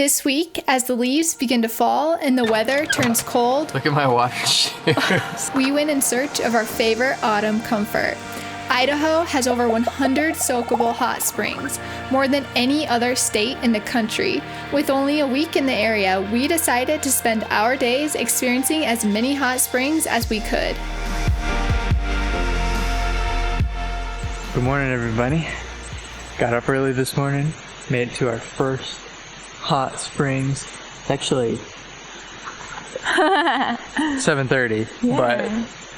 This week, as the leaves begin to fall and the weather turns cold, Look at my water shoes. we went in search of our favorite autumn comfort. Idaho has over 100 soakable hot springs, more than any other state in the country. With only a week in the area, we decided to spend our days experiencing as many hot springs as we could. Good morning, everybody. Got up early this morning, made it to our first hot springs. It's actually 7:30, but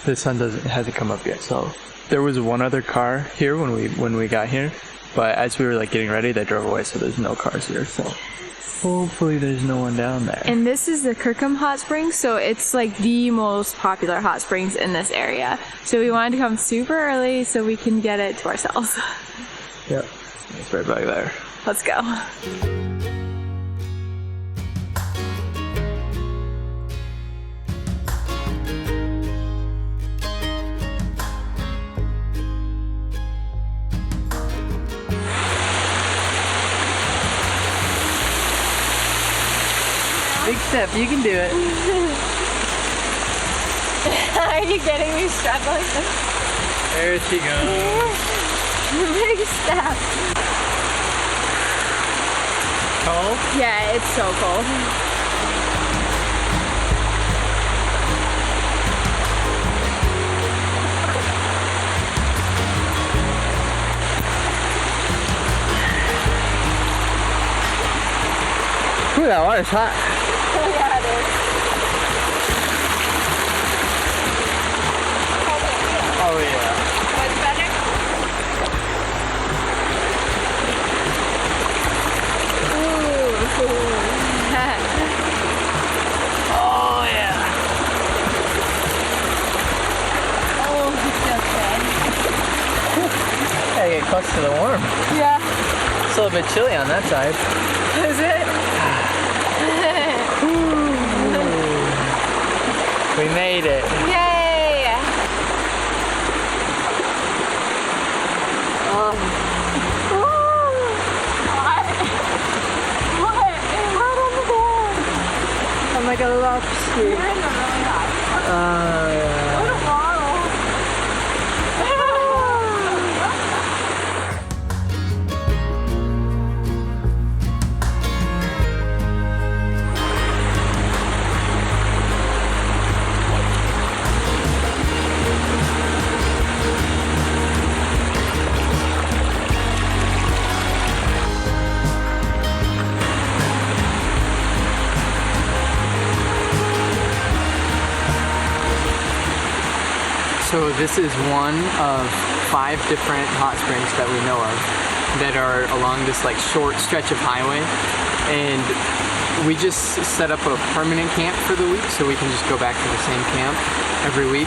the sun hasn't come up yet. So there was one other car here when we got here, but as we were like getting ready, they drove away, so there's no cars here. So hopefully there's no one down there. And this is the Kirkham Hot Springs, so it's like the most popular hot springs in this area. So we wanted to come super early so we can get it to ourselves. Yep, it's right back there. Let's go. Big step, you can do it. Are you getting me struggling? There she goes. Big step. Cold? Yeah, it's so cold. Ooh, that water's hot. Oh yeah, it is. Oh yeah. What's better? Ooh. Oh yeah. Oh, it's okay. Gotta get close to the warm. Yeah. It's a little bit chilly on that side. Is it? We made it. Yay! What? Out on the board. I'm like a lobster. You're in the really hot. Yeah. What a bottle. So this is one of 5 different hot springs that we know of that are along this like short stretch of highway, and we just set up a permanent camp for the week so we can just go back to the same camp every week,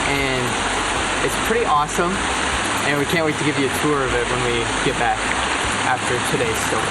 and it's pretty awesome, and we can't wait to give you a tour of it when we get back after today's story.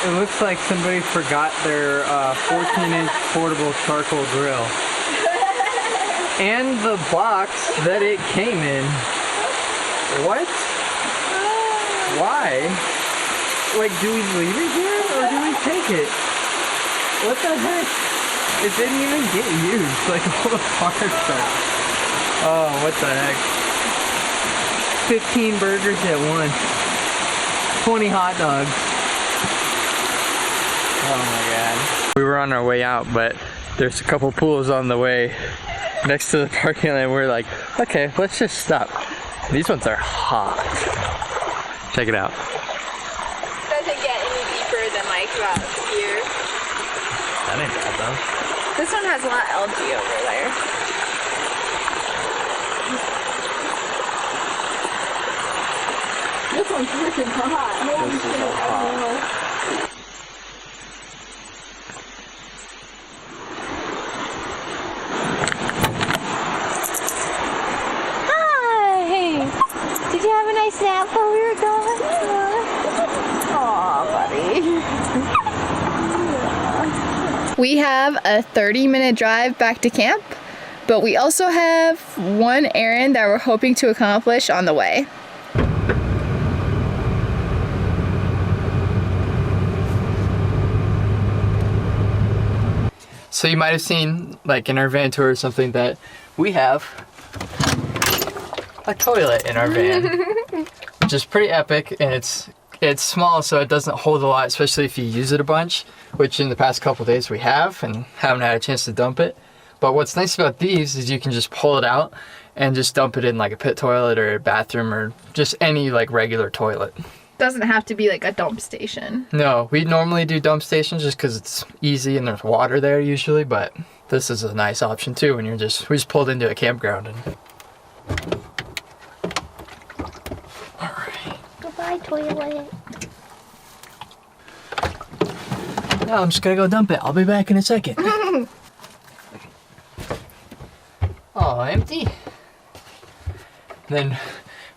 It looks like somebody forgot their 14-inch portable charcoal grill. And the box that it came in. What? Why? Like, do we leave it here or do we take it? What the heck? It didn't even get used. Like, all the parts are... Oh, what the heck? 15 burgers at once. 20 hot dogs. Oh my god. We were on our way out, but there's a couple pools on the way next to the parking lot, and we're like, okay, let's just stop. These ones are hot. Check it out. Doesn't get any deeper than like about here. That ain't bad though. This one has a lot of algae over there. freaking hot. Holy This is shit. hot. Hi! Did you have a nice nap while we were gone? Aw, buddy. We have a 30-minute drive back to camp, but we also have one errand that we're hoping to accomplish on the way. So you might have seen, like in our van tour or something, that we have a toilet in our van, which is pretty epic, and it's small, so it doesn't hold a lot, especially if you use it a bunch, which in the past couple days we have, and haven't had a chance to dump it. But what's nice about these is you can just pull it out and just dump it in like a pit toilet or a bathroom or just any like regular toilet. Doesn't have to be like a dump station. No, we normally do dump stations just because it's easy and there's water there usually, but this is a nice option too when we just pulled into a campground. And alright. Goodbye, toilet. Now I'm just gonna go dump it. I'll be back in a second. Oh, empty. Then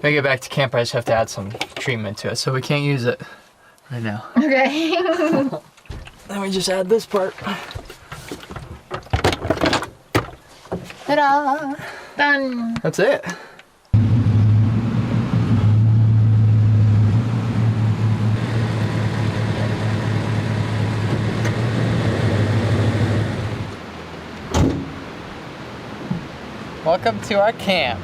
when I get back to camp, I just have to add some treatment to it, so we can't use it right now. Okay. Then we just add this part. Ta-da! Done. That's it. Welcome to our camp.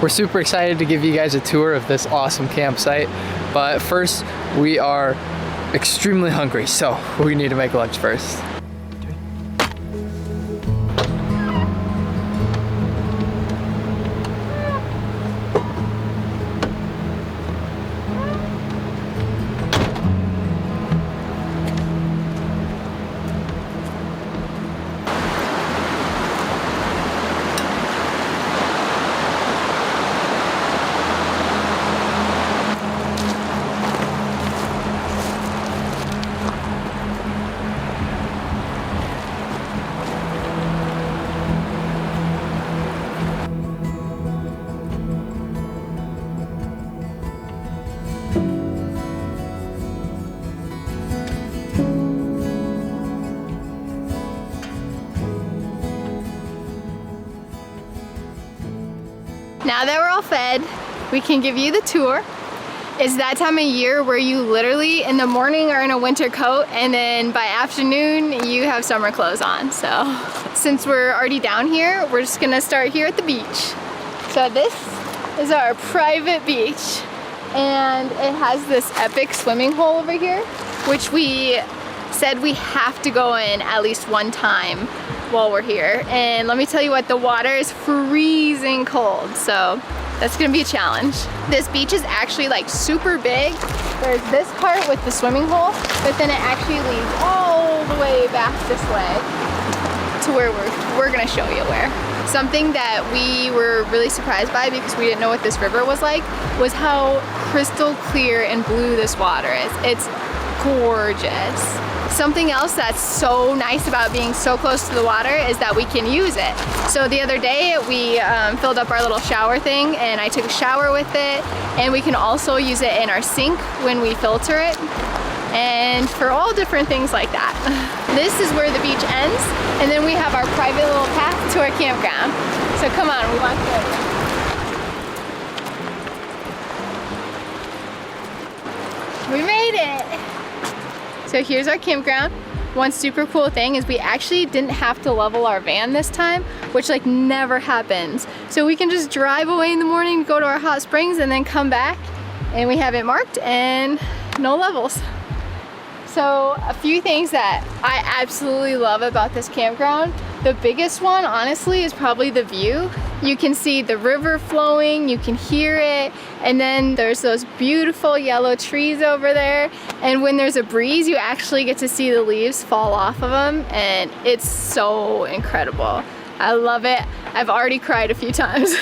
We're super excited to give you guys a tour of this awesome campsite, but first we are extremely hungry, so we need to make lunch first. Now that we're all fed, we can give you the tour. It's that time of year where you literally in the morning are in a winter coat and then by afternoon you have summer clothes on. So since we're already down here, we're just gonna start here at the beach. So this is our private beach and it has this epic swimming hole over here, which we said we have to go in at least one time while we're here. And let me tell you what, the water is freezing cold, so that's gonna be a challenge. This beach is actually like super big. There's this part with the swimming hole, but then it actually leads all the way back this way to where we're gonna show you where. Something that we were really surprised by because we didn't know what this river was like was how crystal clear and blue this water is. It's gorgeous. Something else that's so nice about being so close to the water is that we can use it. So the other day we filled up our little shower thing and I took a shower with it, and we can also use it in our sink when we filter it and for all different things like that. This is where the beach ends, and then we have our private little path to our campground. So come on, we want to. We made it! So here's our campground. one super cool thing is we actually didn't have to level our van this time, which like never happens. So we can just drive away in the morning, go to our hot springs, and then come back and we have it marked and no levels. So a few things that I absolutely love about this campground. The biggest one, honestly, is probably the view. You can see the river flowing, you can hear it, and then there's those beautiful yellow trees over there. And when there's a breeze, you actually get to see the leaves fall off of them, and it's so incredible. I love it. I've already cried a few times.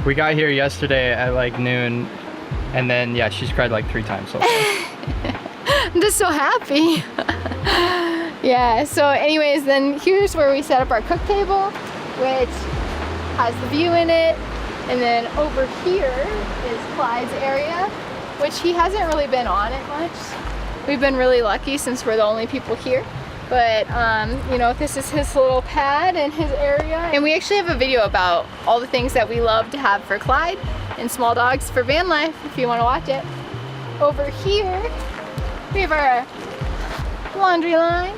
We got here yesterday at like noon, and then yeah, she's cried like 3 times so far. I'm just so happy. Yeah, so anyways, then here's where we set up our cook table, which has the view in it. And then over here is Clyde's area, which he hasn't really been on it much. We've been really lucky since we're the only people here. But, you know, this is his little pad and his area. And we actually have a video about all the things that we love to have for Clyde and small dogs for van life, if you want to watch it. Over here, we have our laundry line.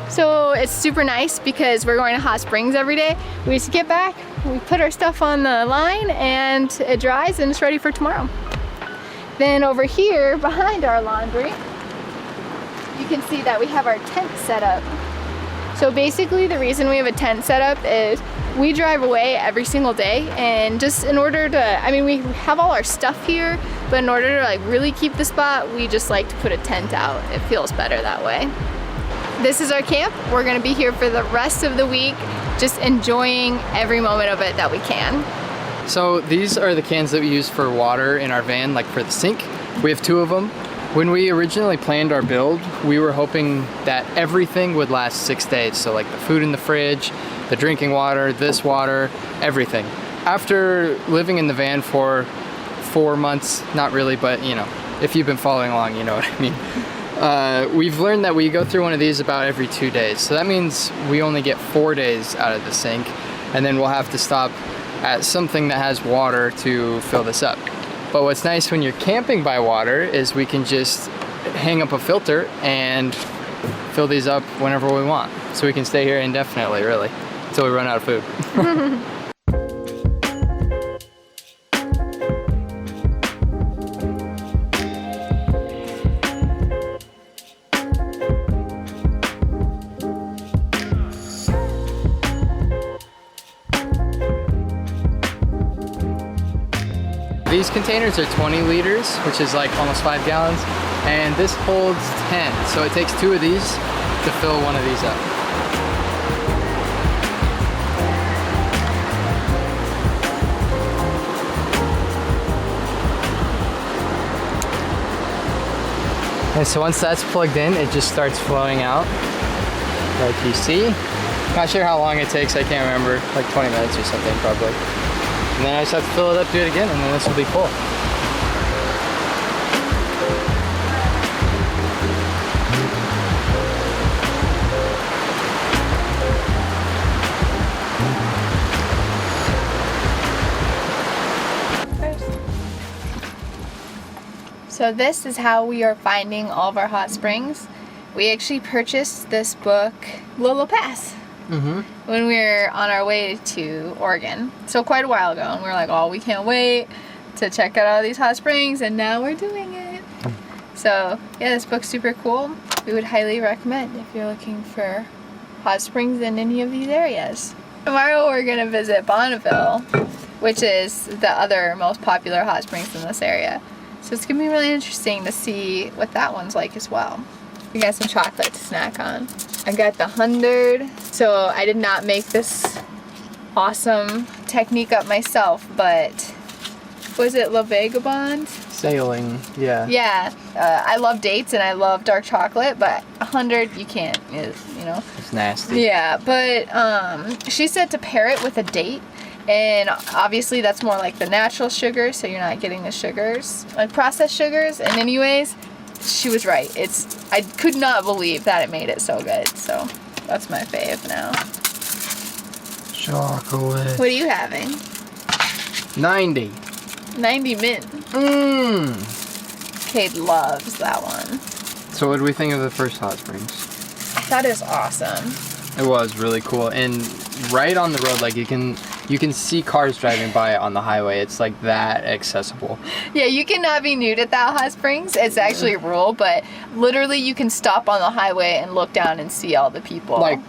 So it's super nice because we're going to Hot Springs every day. We just get back, we put our stuff on the line and it dries and it's ready for tomorrow. Then over here behind our laundry, you can see that we have our tent set up. So basically the reason we have a tent set up is we drive away every single day, and just in order to, I mean, we have all our stuff here, but in order to like really keep the spot, we just like to put a tent out. It feels better that way. This is our camp. We're gonna be here for the rest of the week, just enjoying every moment of it that we can. So these are the cans that we use for water in our van, like for the sink. We have 2 of them. When we originally planned our build, we were hoping that everything would last 6 days. So like the food in the fridge, the drinking water, this water, everything. After living in the van for 4 months, not really, but you know, if you've been following along, you know what I mean. We've learned that we go through one of these about every 2 days. So that means we only get 4 days out of the sink, and then we'll have to stop at something that has water to fill this up. But what's nice when you're camping by water is we can just hang up a filter and fill these up whenever we want. So we can stay here indefinitely, really, until we run out of food. These containers are 20 liters, which is like almost 5 gallons, and this holds 10. So it takes 2 of these to fill one of these up. And so once that's plugged in, it just starts flowing out, like you see. Not sure how long it takes, I can't remember, like 20 minutes or something probably. And then I just have to fill it up, do it again, and then this will be full. So this is how we are finding all of our hot springs. We actually purchased this book, Lolo Pass. When we were on our way to Oregon. So quite a while ago, and we were like, oh, we can't wait to check out all these hot springs, and now we're doing it. So yeah, this book's super cool. We would highly recommend if you're looking for hot springs in any of these areas. Tomorrow we're gonna visit Bonneville, which is the other most popular hot springs in this area. So it's gonna be really interesting to see what that one's like as well. We got some chocolate to snack on. I got the 100, so I did not make this awesome technique up myself, but was it La Vagabond? Sailing, yeah. Yeah, I love dates and I love dark chocolate, but 100 you can't, you know. It's nasty. Yeah, but she said to pair it with a date, and obviously that's more like the natural sugar, so you're not getting the sugars, like processed sugars, and anyways, she was right. I could not believe that it made it so good. So that's my fave now. Chocolate. What are you having? 90. 90 mint. Kate loves that one. So what do we think of the first hot springs? that is awesome. It was really cool, and right on the road, like you can see cars driving by on the highway. It's like that accessible. Yeah, you cannot be nude at that hot springs. It's actually a rule, but literally you can stop on the highway and look down and see all the people. Like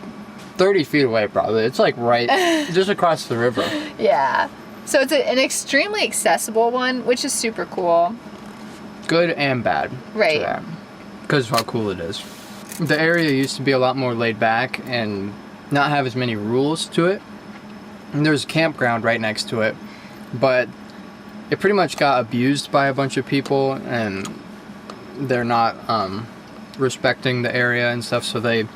30 feet away, probably. It's like right just across the river. Yeah. So it's an extremely accessible one, which is super cool. Good and bad. Right. Because of how cool it is. The area used to be a lot more laid back and not have as many rules to it. And there's a campground right next to it, but it pretty much got abused by a bunch of people, and they're not respecting the area and stuff. So the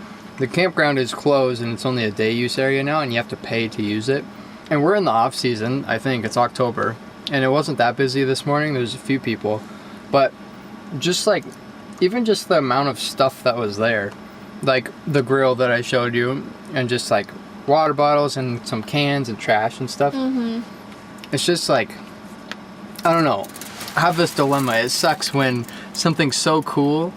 campground is closed, and it's only a day use area now, and you have to pay to use it. And we're in the off season. I think it's October, and it wasn't that busy this morning. There's a few people, but just like even just the amount of stuff that was there, like the grill that I showed you, and just like water bottles and some cans and trash and stuff. It's just like, I don't know, I have this dilemma. It sucks when something so cool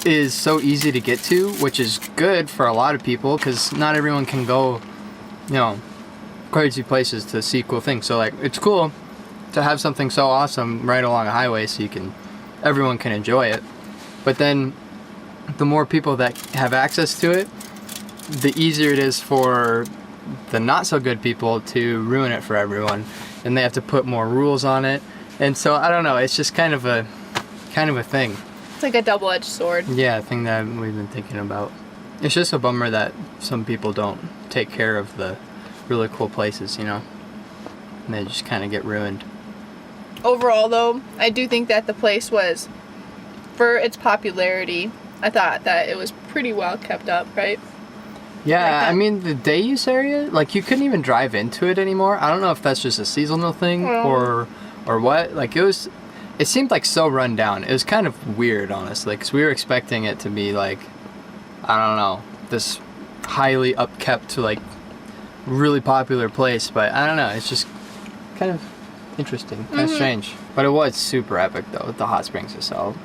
is so easy to get to, which is good for a lot of people because not everyone can go, you know, crazy places to see cool things. So like, it's cool to have something so awesome right along a highway so everyone can enjoy it. But then the more people that have access to it, the easier it is for the not so good people to ruin it for everyone, and they have to put more rules on it. And so I don't know, it's just kind of a thing. It's like a double-edged sword. Yeah, a thing that we've been thinking about. It's just a bummer that some people don't take care of the really cool places, you know, and they just kind of get ruined. Overall, though, I do think that the place was, for its popularity, I thought that it was pretty well kept up, right? Yeah, Like I mean, the day use area, like, you couldn't even drive into it anymore. I don't know if that's just a seasonal thing or what. Like, it seemed like so run down. It was kind of weird, honestly, because we were expecting it to be, like, I don't know, this highly upkept, like, really popular place. But I don't know, it's just kind of interesting, kind of strange. But it was super epic, though, the hot springs itself.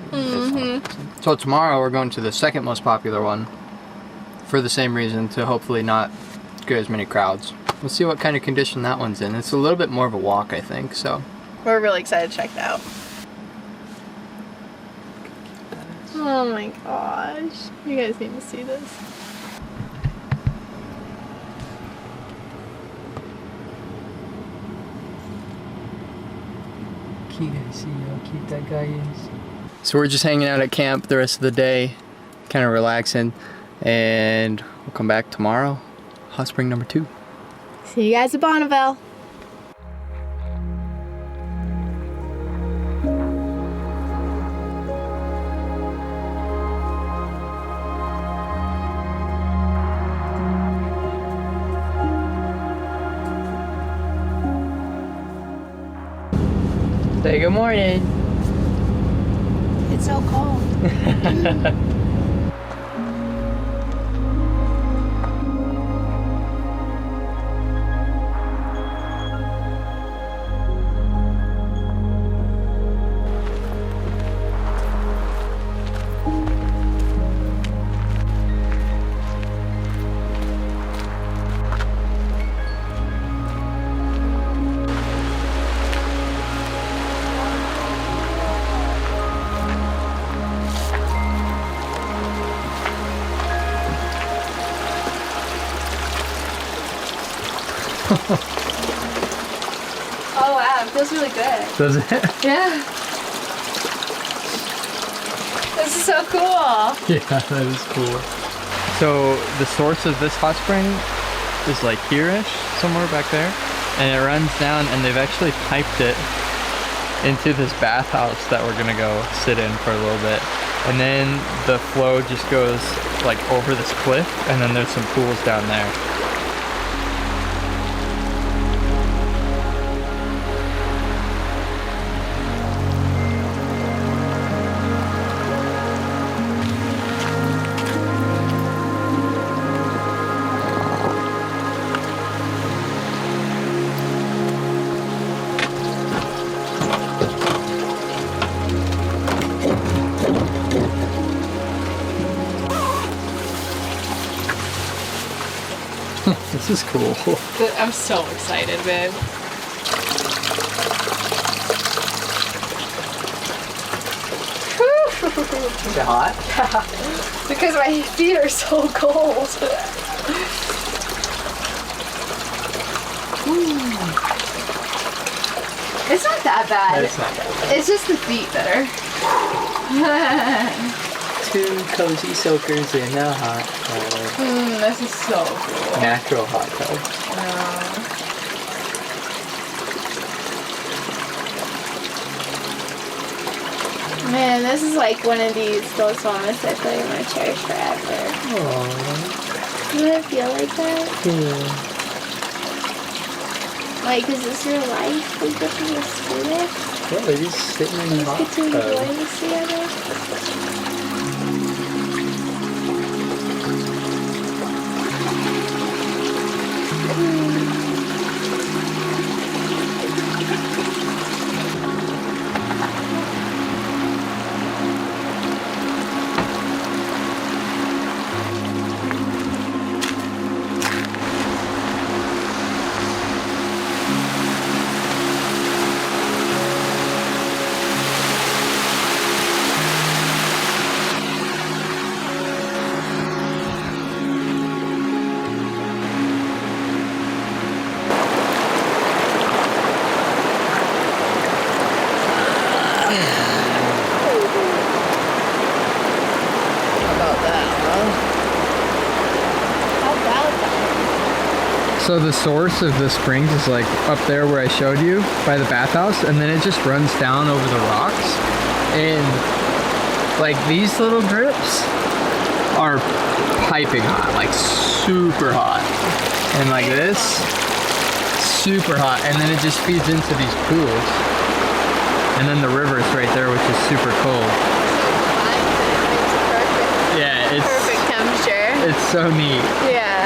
So tomorrow we're going to the second most popular one, for the same reason, to hopefully not get as many crowds. We'll see what kind of condition that one's in. It's a little bit more of a walk, I think, so. We're really excited to check it out. Oh my gosh. You guys need to see this. Can you guys see how cute that guy is? So we're just hanging out at camp the rest of the day, kind of relaxing. And we'll come back tomorrow, hot spring number 2. See you guys at Bonneville. Say good morning. It's so cold. Oh wow, it feels really good. Does it? Yeah. This is so cool. Yeah, that is cool. So the source of this hot spring is like here-ish, somewhere back there. And it runs down, and they've actually piped it into this bathhouse that we're gonna go sit in for a little bit. And then the flow just goes like over this cliff, and then there's some pools down there. This is cool. I'm so excited, babe. Is it hot? Because my feet are so cold. It's not that bad. It's not that bad. It's just the feet that are. 2 cozy soakers in a hot tub. This is so cool. Natural hot tub. Man, this is like one of those moments I feel like I'm gonna cherish forever. Aww. Doesn't it feel like that? Yeah. Like, is this your life? We get to just do this? Yeah, they're just sitting in the We hot get to enjoy tub. this together? So the source of the springs is like up there where I showed you by the bathhouse, and then it just runs down over the rocks, and like these little drips are piping hot, like super hot, and like this, super hot, and then it just feeds into these pools, and then the river is right there, which is super cold. Yeah, it's Perfect temperature. It's so neat. Yeah.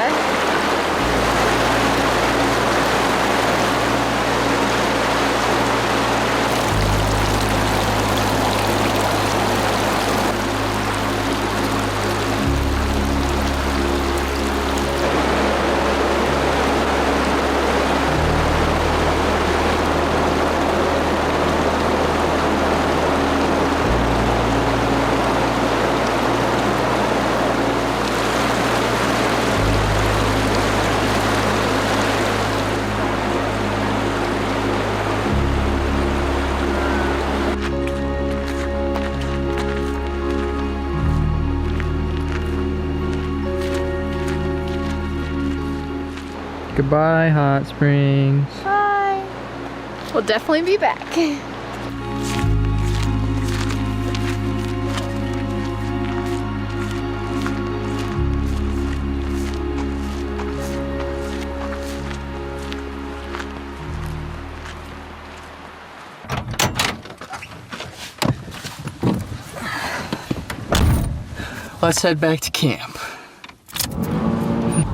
Goodbye, Hot Springs. Bye. We'll definitely be back. Let's head back to camp.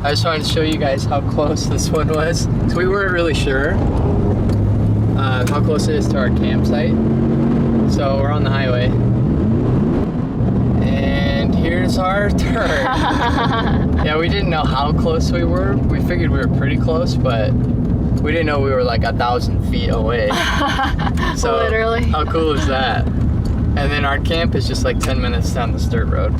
I just wanted to show you guys how close this one was. So we weren't really sure how close it is to our campsite. So we're on the highway. And here's our turn. Yeah, we didn't know how close we were. We figured we were pretty close, but we didn't know we were like 1,000 feet away. So Literally. how cool is that? And then our camp is just like 10 minutes down this dirt road.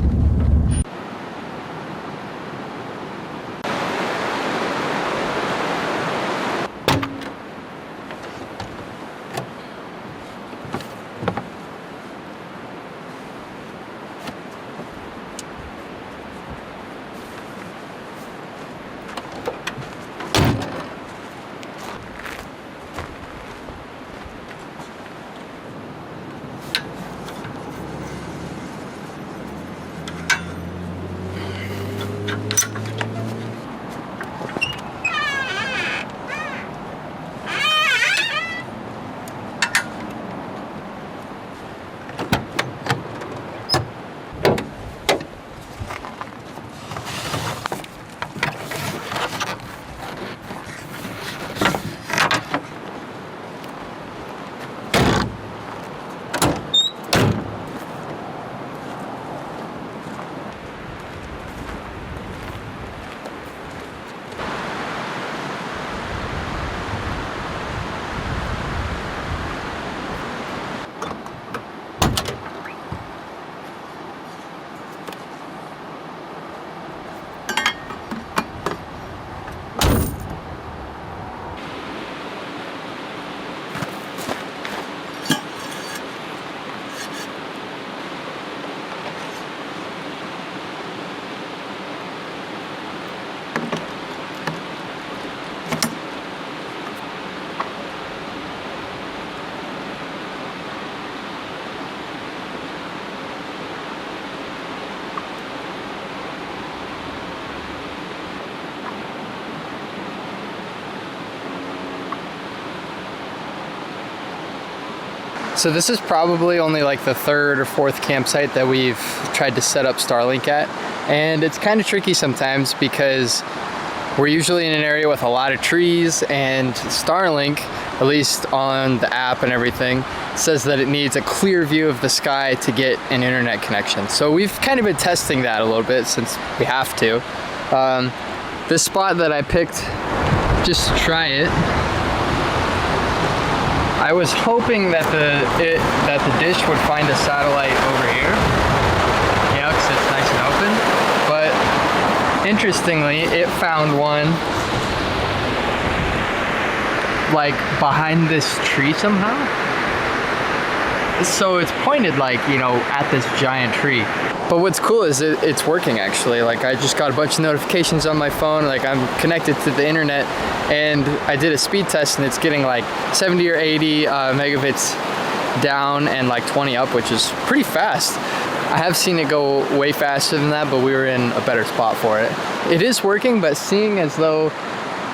So this is probably only like the third or fourth campsite that we've tried to set up Starlink at. And it's kind of tricky sometimes because we're usually in an area with a lot of trees, and Starlink, at least on the app and everything, says that it needs a clear view of the sky to get an internet connection. So we've kind of been testing that a little bit since we have to. This spot that I picked just to try it, I was hoping that the dish would find a satellite over here, you know, because it's nice and open. But interestingly, it found one like behind this tree somehow. So it's pointed like, you know, at this giant tree. But what's cool is it's working actually. Like I just got a bunch of notifications on my phone, like I'm connected to the internet, and I did a speed test and it's getting like 70 or 80 megabits down and like 20 up, which is pretty fast. I have seen it go way faster than that, but we were in a better spot for it. It is working, but seeing as though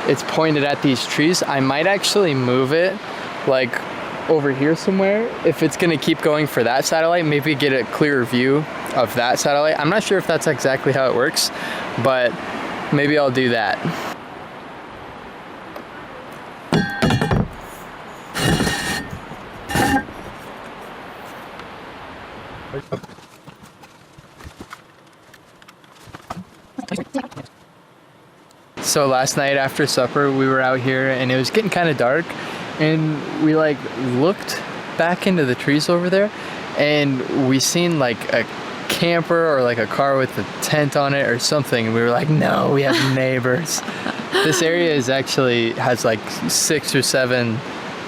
it's pointed at these trees, I might actually move it like over here somewhere. If it's gonna keep going for that satellite, maybe get a clearer view of that satellite. I'm not sure if that's exactly how it works, but maybe I'll do that. So last night after supper, we were out here and it was getting kind of dark, and we like looked back into the trees over there, and we seen like a camper or like a car with a tent on it or something, and we were like, no, we have neighbors. This area is actually has like 6 or 7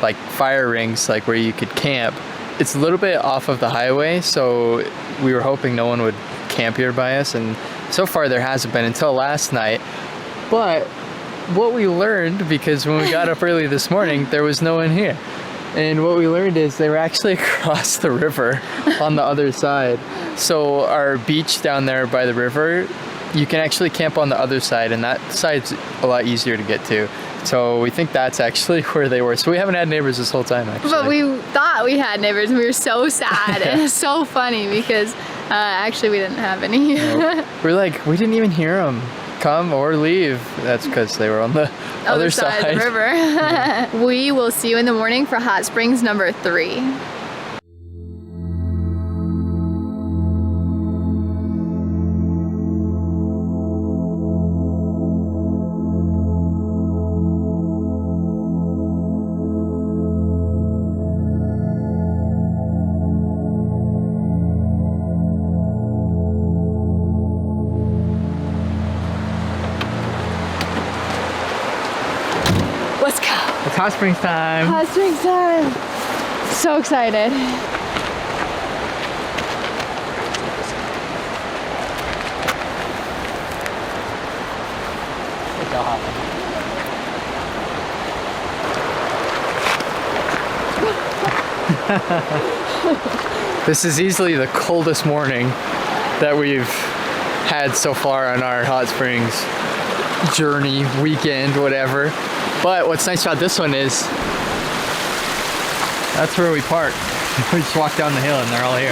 like fire rings, like where you could camp. It's a little bit off of the highway, so we were hoping no one would camp here by us, and so far there hasn't been until last night. But what we learned, because when we got up early this morning, there was no one here. And what we learned is they were actually across the river on the other side. So our beach down there by the river, you can actually camp on the other side, and that side's a lot easier to get to. So we think that's actually where they were. So we haven't had neighbors this whole time, actually. But we thought we had neighbors, and we were so sad. And it's so funny because actually we didn't have any. Nope. We're like, we didn't even hear them come or leave. That's because they were on the other side of the river. We will see you in the morning for hot springs number 3. Let's go. It's hot springs time. Hot springs time. So excited. This is easily the coldest morning that we've had so far on our hot springs journey, weekend, whatever. But what's nice about this one is that's where we park. We just walk down the hill and they're all here.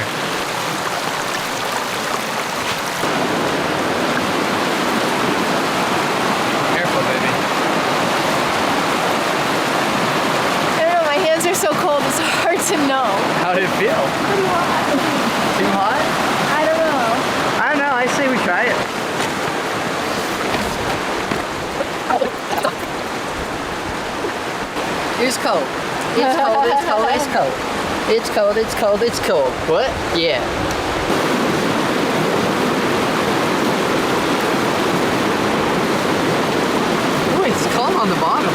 Careful, baby. I don't know, my hands are so cold, it's hard to know. How did it feel? Pretty hot. Too hot? I don't know. I don't know. I say we try it. It's cold. It's cold, it's cold, it's cold. It's cold, it's cold, it's cold. What? Yeah. Oh, it's calm on the bottom.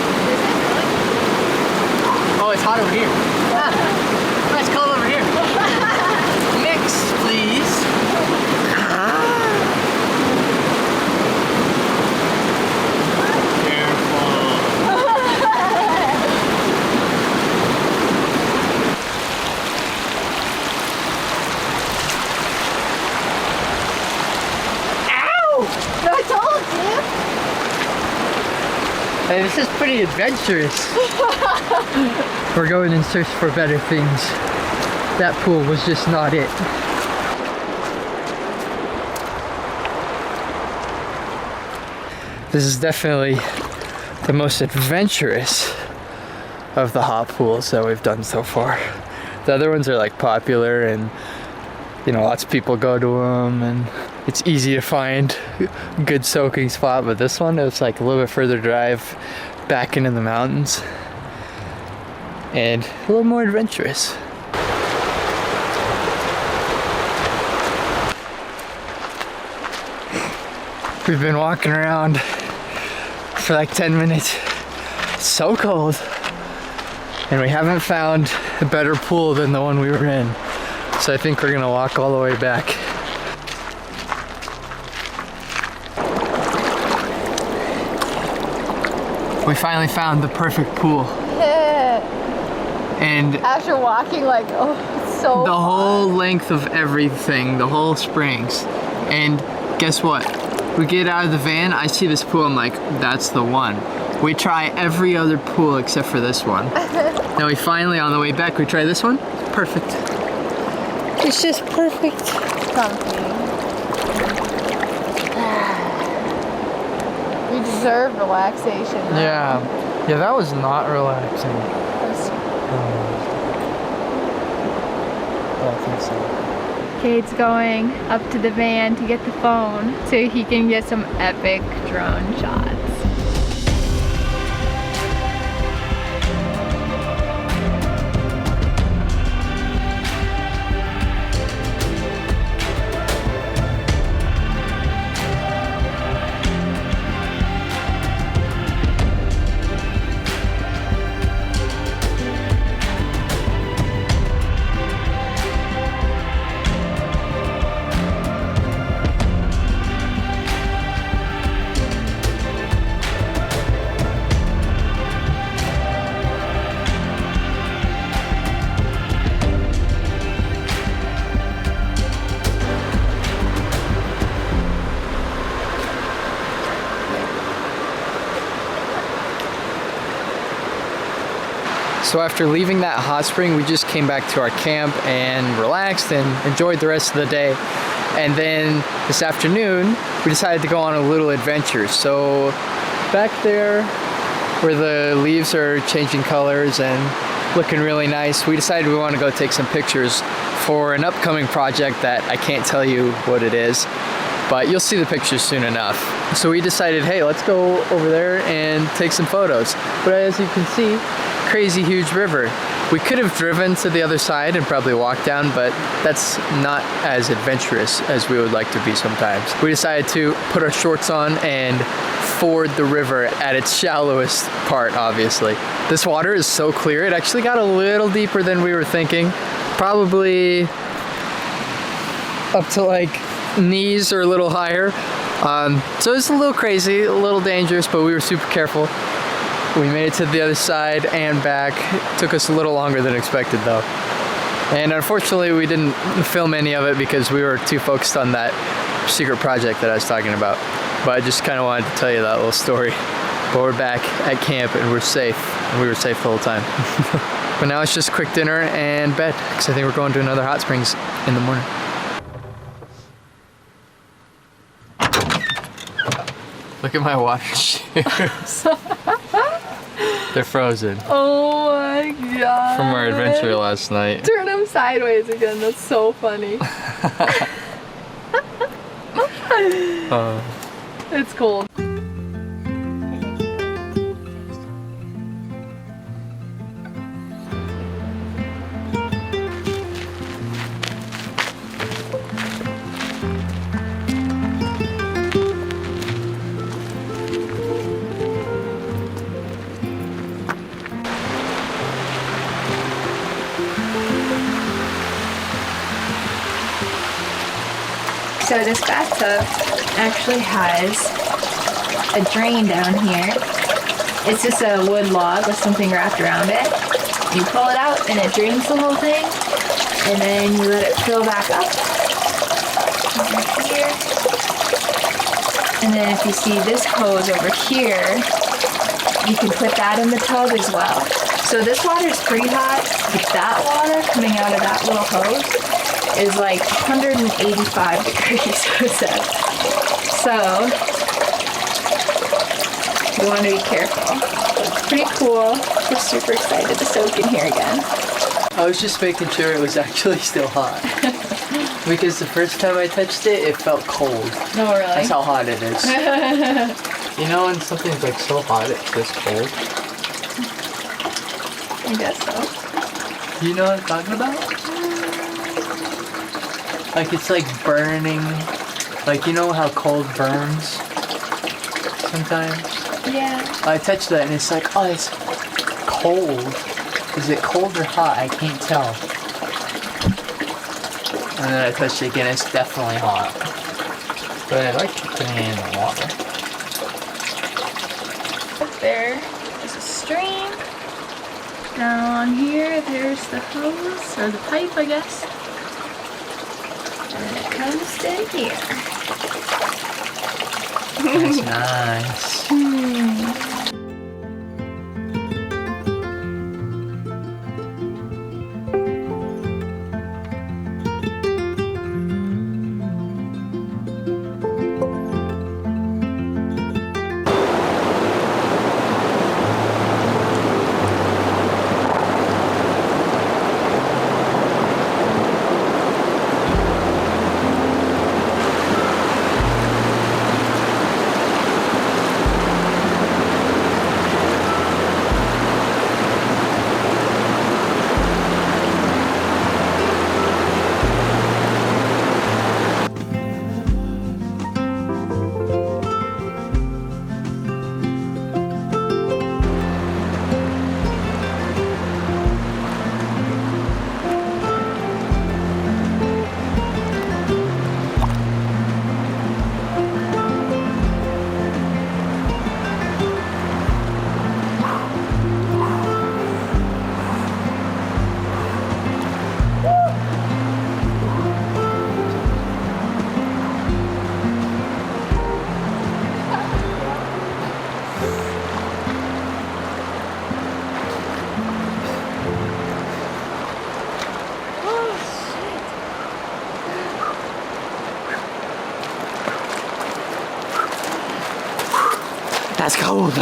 Oh, it's hot over here. Oh, it's cold over here. Mix, please. Hey, this is pretty adventurous. We're going in search for better things. that pool was just not it. This is definitely the most adventurous of the hot pools that we've done so far. The other ones are like popular and, you know, lots of people go to them and it's easy to find a good soaking spot, but this one, it's like a little bit further drive back into the mountains and a little more adventurous. We've been walking around for like 10 minutes. It's so cold. And we haven't found a better pool than the one we were in. So I think we're gonna walk all the way back. We finally found the perfect pool. And After walking like, oh, it's so the whole length of everything, the whole springs. And guess what? We get out of the van, I see this pool, I'm like, that's the one. We try every other pool except for this one. Now we finally, on the way back, we try this one. Perfect. It's just perfect. comfy. We deserve relaxation. Now. Yeah. Yeah, that was not relaxing. I think so. Cade's going up to the van to get the phone so he can get some epic drone shots. So after leaving that hot spring, we just came back to our camp and relaxed and enjoyed the rest of the day. And then this afternoon, we decided to go on a little adventure. So back there where the leaves are changing colors and looking really nice, we decided we want to go take some pictures for an upcoming project that I can't tell you what it is, but you'll see the pictures soon enough. So we decided, hey, let's go over there and take some photos. But as you can see, crazy huge river. We could have driven to the other side and probably walked down, but that's not as adventurous as we would like to be sometimes. We decided to put our shorts on and ford the river at its shallowest part, obviously. This water is so clear, it actually got a little deeper than we were thinking. Probably up to like knees or a little higher. So it's a little crazy, a little dangerous, but we were super careful. We made it to the other side and back. It took us a little longer than expected though. And unfortunately we didn't film any of it because we were too focused on that secret project that I was talking about. But I just kind of wanted to tell you that little story. But we're back at camp and we're safe. And we were safe the whole time. But now it's just quick dinner and bed, because I think we're going to another hot springs in the morning. Look at my water shoes. They're frozen. Oh my god. From our adventure last night. Turn them sideways again, that's so funny. It's cold. So this bathtub actually has a drain down here. It's just a wood log with something wrapped around it. You pull it out and it drains the whole thing, and then you let it fill back up over here. And then if you see this hose over here, you can put that in the tub as well. So this water is pretty hot, but that water coming out of that little hose is like 185 degrees, it says. So you want to be careful. It's pretty cool. We're super excited to soak in here again. I was just making sure it was actually still hot. Because the first time I touched it, it felt cold. No, really? That's how hot it is. You know when something's like so hot it feels cold? I guess so. You know what I'm talking about? Like it's like burning. Like you know how cold burns sometimes? Yeah. I touched that and it's like, oh, it's cold. Is it cold or hot? I can't tell. And then I touched it again, it's definitely hot. But I like putting it in the water. There is a stream. Now on here, there's the hose, or the pipe, I guess. And then it comes to here. That's nice. That's cold.